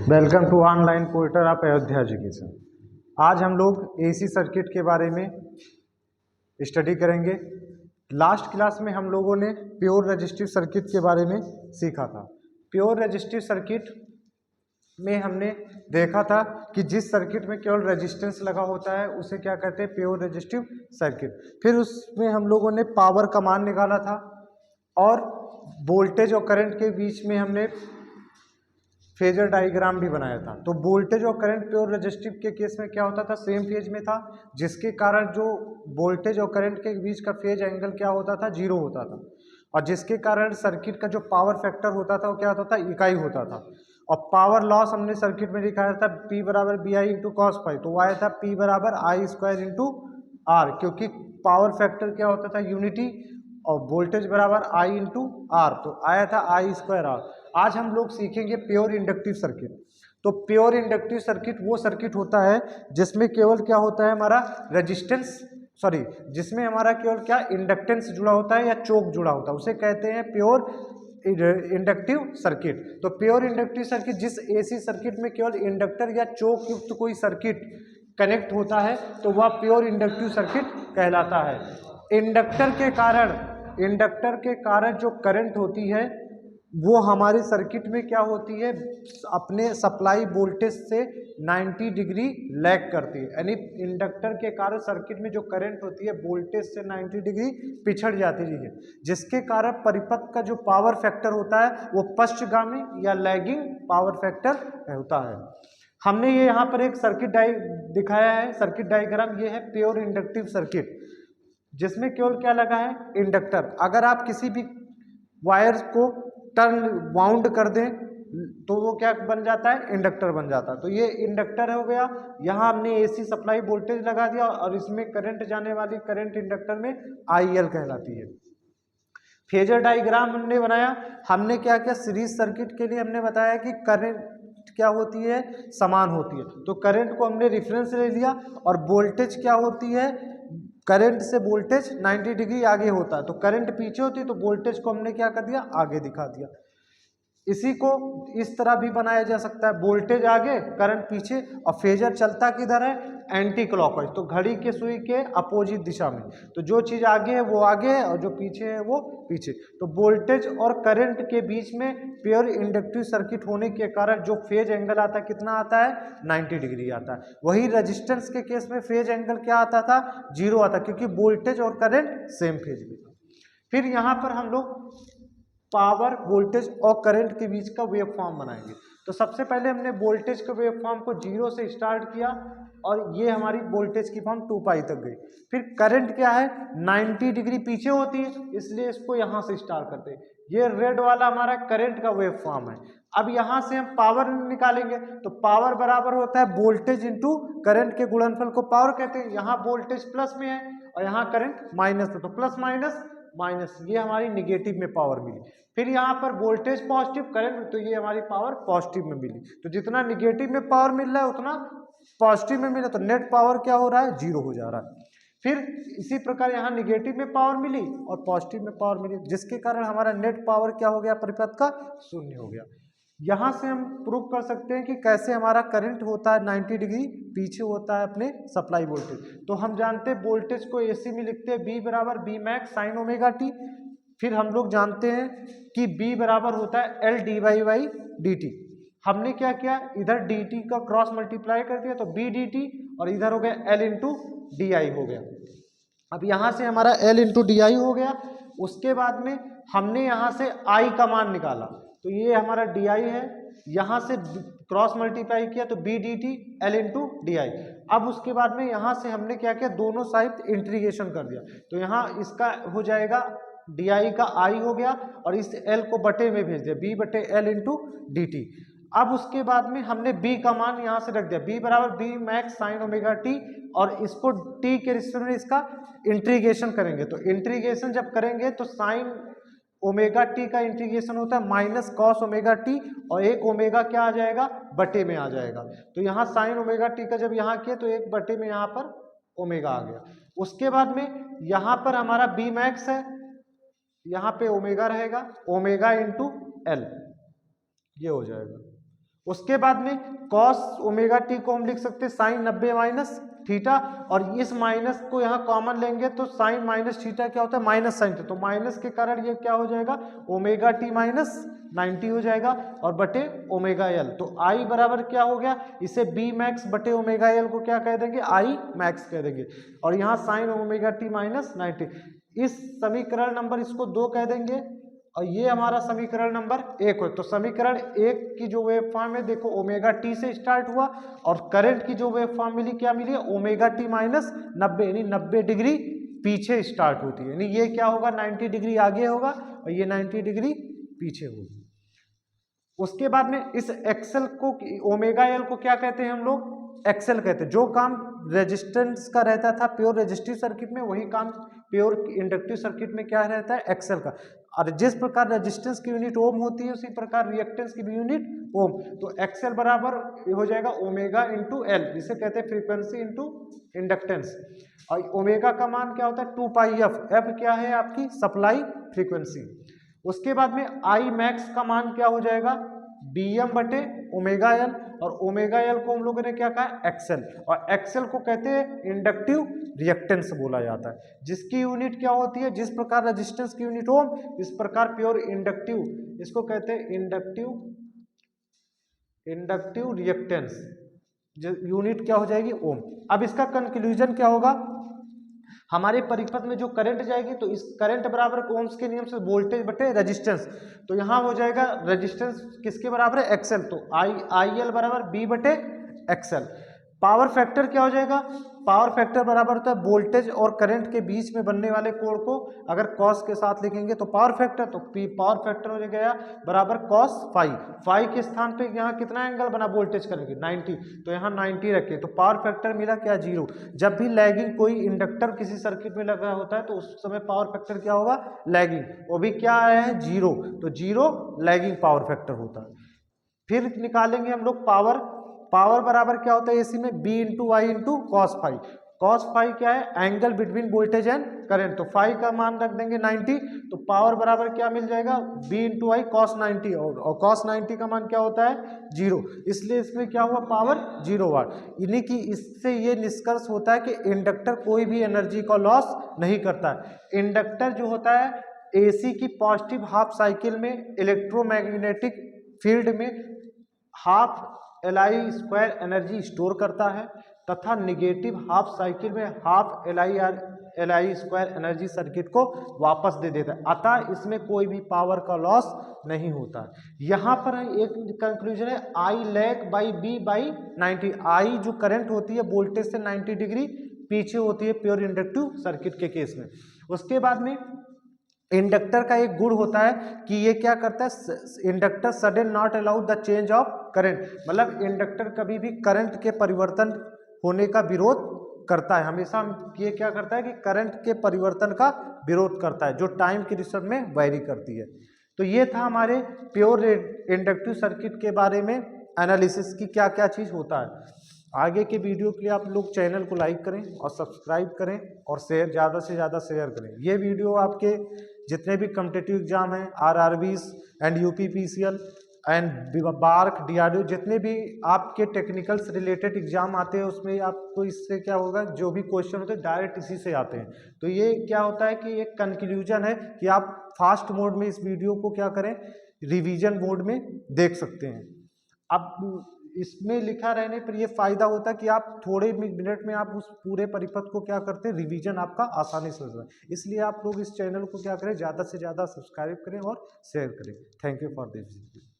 Welcome to online portal of Ayodhya education. आज हम लोग एसी सर्किट के बारे में स्टडी करेंगे। लास्ट क्लास में हम लोगों ने प्योर रेजिस्टिव सर्किट के बारे में सीखा था। प्योर रेजिस्टिव सर्किट में हमने देखा था कि जिस सर्किट में केवल रेजिस्टेंस लगा होता है उसे क्या कहते हैं, प्योर रेजिस्टिव सर्किट। फिर उसमें हम लोगों ने पावर का मान निकाला था और वोल्टेज और करंट के बीच में हमने फेजर डायग्राम भी बनाया था। तो वोल्टेज और करंट प्योर रेजिस्टिव के केस में क्या होता था, सेम फेज में था, जिसके कारण जो वोल्टेज और करंट के बीच का फेज एंगल क्या होता था, जीरो होता था, और जिसके कारण सर्किट का जो पावर फैक्टर होता था वो क्या होता था, इकाई होता था। और पावर लॉस हमने सर्किट में दिखाया था P बराबर B I into cos phi, तो वो आया था P बराबर आई स्क्वायर इंटू आर, क्योंकि पावर फैक्टर क्या होता था, यूनिटी, और वोल्टेज बराबर आई इंटू आर, तो आया था आई स्क्वायर आर। आज हम लोग सीखेंगे प्योर इंडक्टिव सर्किट। तो प्योर इंडक्टिव सर्किट वो सर्किट होता है जिसमें केवल क्या होता है, हमारा रेजिस्टेंस जिसमें हमारा केवल क्या इंडक्टेंस जुड़ा होता है या चोक जुड़ा होता है, उसे कहते हैं प्योर इंडक्टिव सर्किट। तो प्योर इंडक्टिव सर्किट जिस एसी सर्किट में केवल इंडक्टर या चोक युक्त कोई सर्किट कनेक्ट होता है तो वह प्योर इंडक्टिव सर्किट कहलाता है। इंडक्टर के कारण जो करंट होती है वो हमारे सर्किट में क्या होती है, अपने सप्लाई वोल्टेज से 90 डिग्री लैग करती है। यानी इंडक्टर के कारण सर्किट में जो करंट होती है वोल्टेज से 90 डिग्री पिछड़ जाती है, जिसके कारण परिपथ का जो पावर फैक्टर होता है वो पश्चगामी या लैगिंग पावर फैक्टर होता है। हमने ये यहाँ पर एक सर्किट दिखाया है, सर्किट डायग्राम ये है प्योर इंडक्टिव सर्किट, जिसमें केवल क्या लगा है, इंडक्टर। अगर आप किसी भी वायर को टर्न वाउंड कर दें तो वो क्या बन जाता है, इंडक्टर बन जाता है। तो ये इंडक्टर हो गया। यहाँ हमने एसी सप्लाई वोल्टेज लगा दिया और इसमें करंट जाने वाली करंट इंडक्टर में आईएल कहलाती है। फेजर डायग्राम हमने बनाया। हमने क्या किया, सीरीज सर्किट के लिए हमने बताया कि करंट क्या होती है, समान होती है। तो करंट को हमने रेफरेंस ले लिया और वोल्टेज क्या होती है, करंट से वोल्टेज 90 डिग्री आगे होता है। तो करंट पीछे होती है तो वोल्टेज को हमने क्या कर दिया, आगे दिखा दिया। इसी को इस तरह भी बनाया जा सकता है, वोल्टेज आगे करंट पीछे, और फेजर चलता किधर है, एंटी क्लॉकवाइज, तो घड़ी के सुई के अपोजिट दिशा में। तो जो चीज आगे है वो आगे है और जो पीछे है वो पीछे। तो वोल्टेज और करंट के बीच में प्योर इंडक्टिव सर्किट होने के कारण जो फेज एंगल आता है कितना आता है, 90 डिग्री आता है। वही रेजिस्टेंस के केस में फेज एंगल क्या आता था, जीरो आता, क्योंकि वोल्टेज और करंट सेम फेज में था। फिर यहाँ पर हम लोग पावर, वोल्टेज और करंट के बीच का वेव फॉर्म बनाएंगे। तो सबसे पहले हमने वोल्टेज के वेव फॉर्म को जीरो से स्टार्ट किया और ये हमारी वोल्टेज की फॉर्म 2 पाई तक गई। फिर करंट क्या है, 90 डिग्री पीछे होती है, इसलिए इसको यहाँ से स्टार्ट करते हैं। ये रेड वाला हमारा करंट का वेव फॉर्म है। अब यहाँ से हम पावर निकालेंगे, तो पावर बराबर होता है वोल्टेज इंटू करंट के गुणनफल को पावर कहते हैं। यहाँ वोल्टेज प्लस में है और यहाँ करंट माइनस में, तो प्लस माइनस माइनस, ये हमारी निगेटिव में पावर मिली। फिर यहाँ पर वोल्टेज पॉजिटिव, करंट, तो ये हमारी पावर पॉजिटिव में मिली। तो जितना निगेटिव में पावर मिल रहा है उतना पॉजिटिव में मिला, तो नेट पावर क्या हो रहा है, जीरो हो जा रहा है। फिर इसी प्रकार यहाँ निगेटिव में पावर मिली और पॉजिटिव में पावर मिली, जिसके कारण हमारा नेट पावर क्या हो गया, परिपथ का शून्य हो गया। यहाँ से हम प्रूव कर सकते हैं कि कैसे हमारा करंट होता है 90 डिग्री पीछे होता है अपने सप्लाई वोल्टेज। तो हम जानते हैं वोल्टेज को एसी में लिखते हैं B बराबर B max sine omega T. फिर हम लोग जानते हैं कि B बराबर होता है L D Y by D T. हमने क्या किया, इधर dt का क्रॉस मल्टीप्लाई कर दिया तो B dt, और इधर हो गया L इंटू डी आई हो गया। अब यहाँ से हमारा L इंटू डी आई हो गया। उसके बाद में हमने यहाँ से I का मान निकाला, तो ये हमारा डी आई है, यहाँ से क्रॉस मल्टीप्लाई किया तो B D T L into D I. अब उसके बाद में यहाँ से हमने क्या किया, दोनों साइड इंटीग्रेशन कर दिया, तो यहाँ इसका हो जाएगा डी आई का आई हो गया और इस एल को बटे में भेज दिया, बी बटे एल इंटू डी टी। अब उसके बाद में हमने b का मान यहाँ से रख दिया, b बराबर B max sine omega T, और इसको t के रिस्पेक्ट में इसका इंटीग्रेशन करेंगे। तो इंटीग्रेशन जब करेंगे तो साइन ओमेगा टी का इंटीग्रेशन होता है माइनस कॉस ओमेगा टी, और एक ओमेगा क्या आ जाएगा, बटे में आ जाएगा। तो यहाँ साइन ओमेगा टी का जब यहाँ किया तो एक बटे में यहाँ पर ओमेगा आ गया। उसके बाद में यहाँ पर हमारा बी मैक्स है, यहाँ पे ओमेगा रहेगा, ओमेगा इंटू एल, ये हो जाएगा। उसके बाद में कॉस ओमेगा टी को हम लिख सकते हैं साइन 90 माइनस थीटा, और इस माइनस को यहाँ कॉमन लेंगे तो साइन माइनस थीटा क्या होता है माइनस साइन थीटा, तो माइनस के कारण ये क्या हो जाएगा ओमेगा टी माइनस 90 हो जाएगा और बटे ओमेगा एल। तो आई बराबर क्या हो गया, इसे बी मैक्स बटे ओमेगा एल को क्या कह देंगे आई मैक्स कह देंगे, और यहाँ साइन ओमेगा टी माइनस 90, इस समीकरण नंबर इसको 2 कह देंगे और ये हमारा समीकरण नंबर 1 हो। तो समीकरण 1 की जो वेव फॉर्म है देखो ओमेगा टी से स्टार्ट हुआ और करंट की जो वेव फॉर्म मिली क्या मिली ओमेगा टी माइनस 90, यानी 90 डिग्री पीछे स्टार्ट होती है, यानी ये क्या होगा 90 डिग्री आगे होगा और ये 90 डिग्री पीछे होगी। उसके बाद में इस एक्सेल को ओमेगा एल को क्या कहते हैं हम लोग एक्सेल कहते हैं। जो काम रेजिस्टेंस का रहता था प्योर रेजिस्टिव सर्किट में वही काम प्योर इंडक्टिव सर्किट में क्या रहता है एक्सेल का। और जिस प्रकार रेजिस्टेंस की यूनिट ओम होती है उसी प्रकार रिएक्टेंस की भी यूनिट ओम। तो एक्सेल बराबर हो जाएगा ओमेगा इंटू एल, जिसे कहते हैं फ्रीक्वेंसी इंटू इंडक्टेंस। और ओमेगा का मान क्या होता है 2 पाई एफ, एफ क्या है आपकी सप्लाई फ्रीक्वेंसी। उसके बाद में आई मैक्स का मान क्या हो जाएगा बी एम बटे ओमेगा एल, और ओमेगा एल को हम लोगों ने क्या कहा एक्सेल, और एक्सेल को कहते हैं इंडक्टिव रिएक्टेंस बोला जाता है, जिसकी यूनिट क्या होती है जिस प्रकार रेजिस्टेंस की यूनिट ओम इस प्रकार प्योर इंडक्टिव इसको कहते हैं इंडक्टिव रिएक्टेंस, यूनिट क्या हो जाएगी ओम। अब इसका कंक्लूजन क्या होगा, हमारे परिपथ में जो करंट जाएगी तो इस करंट बराबर ओम्स के नियम से वोल्टेज बटे रेजिस्टेंस, तो यहाँ हो जाएगा रेजिस्टेंस किसके बराबर है एक्सेल, तो आई एल बराबर बी बटे एक्सेल। पावर फैक्टर क्या हो जाएगा, पावर फैक्टर बराबर होता है वोल्टेज और करंट के बीच में बनने वाले कोण को अगर कॉस के साथ लिखेंगे तो पावर फैक्टर, तो पावर फैक्टर हो गया बराबर कॉस फाई, फाई के स्थान पे यहाँ कितना एंगल बना वोल्टेज करेंगे 90, तो यहाँ 90 रखे तो पावर फैक्टर मिला क्या 0। जब भी लैगिंग कोई इंडक्टर किसी सर्किट में लगा होता है तो उस समय पावर फैक्टर क्या होगा लैगिंग, वो भी क्या आया है 0, तो 0 लैगिंग पावर फैक्टर होता है। फिर निकालेंगे हम लोग पावर, पावर बराबर क्या होता है एसी में B into I into cos phi, cos phi क्या है angle between voltage and current, तो फाई का मान रख देंगे 90, तो पावर बराबर क्या मिल जाएगा बी इंटू आई कॉस 90, और कॉस 90 का मान क्या होता है 0, इसलिए इसमें क्या हुआ पावर 0 वाट। यानी कि इससे ये निष्कर्ष होता है कि इंडक्टर कोई भी एनर्जी का लॉस नहीं करता है। इंडक्टर जो होता है एसी की पॉजिटिव हाफ साइकिल में इलेक्ट्रोमैग्नेटिक फील्ड में हाफ Li² एनर्जी स्टोर करता है तथा निगेटिव हाफ साइकिल में हाफ Li² एनर्जी सर्किट को वापस दे देता है, अतः इसमें कोई भी पावर का लॉस नहीं होता है। यहाँ पर एक कंक्लूजन है आई लैग बाई बी बाई 90, आई जो करंट होती है वोल्टेज से 90 डिग्री पीछे होती है प्योर इंडक्टिव सर्किट के केस में। उसके बाद में इंडक्टर का एक गुण होता है कि ये क्या करता है inductor sudden not allow the change of current, मतलब इंडक्टर कभी भी करंट के परिवर्तन होने का विरोध करता है, हमेशा ये क्या करता है कि करंट के परिवर्तन का विरोध करता है जो टाइम के रिश्ते में वैरी करती है। तो ये था हमारे प्योर इंडक्टिव सर्किट के बारे में एनालिसिस की क्या क्या चीज़ होता है। आगे के वीडियो के लिए आप लोग चैनल को लाइक करें और सब्सक्राइब करें और शेयर ज़्यादा से ज़्यादा शेयर करें। ये वीडियो आपके जितने भी कॉम्पिटिटिव एग्जाम हैं RRBs and UPPCL and BARC DRDO जितने भी आपके टेक्निकल से रिलेटेड एग्जाम आते हैं उसमें आपको इससे क्या होगा जो भी क्वेश्चन होते हैं डायरेक्ट इसी से आते हैं। तो ये क्या होता है कि एक कंक्लूजन है कि आप फास्ट मोड में इस वीडियो को क्या करें रिवीजन मोड में देख सकते हैं। अब इसमें लिखा रहने पर ये फायदा होता है कि आप थोड़े मिनट में आप उस पूरे परिपथ को क्या करते हैं रिवीजन आपका आसानी से होता है। इसलिए आप लोग इस चैनल को क्या करें ज़्यादा से ज़्यादा सब्सक्राइब करें और शेयर करें। Thank you for this.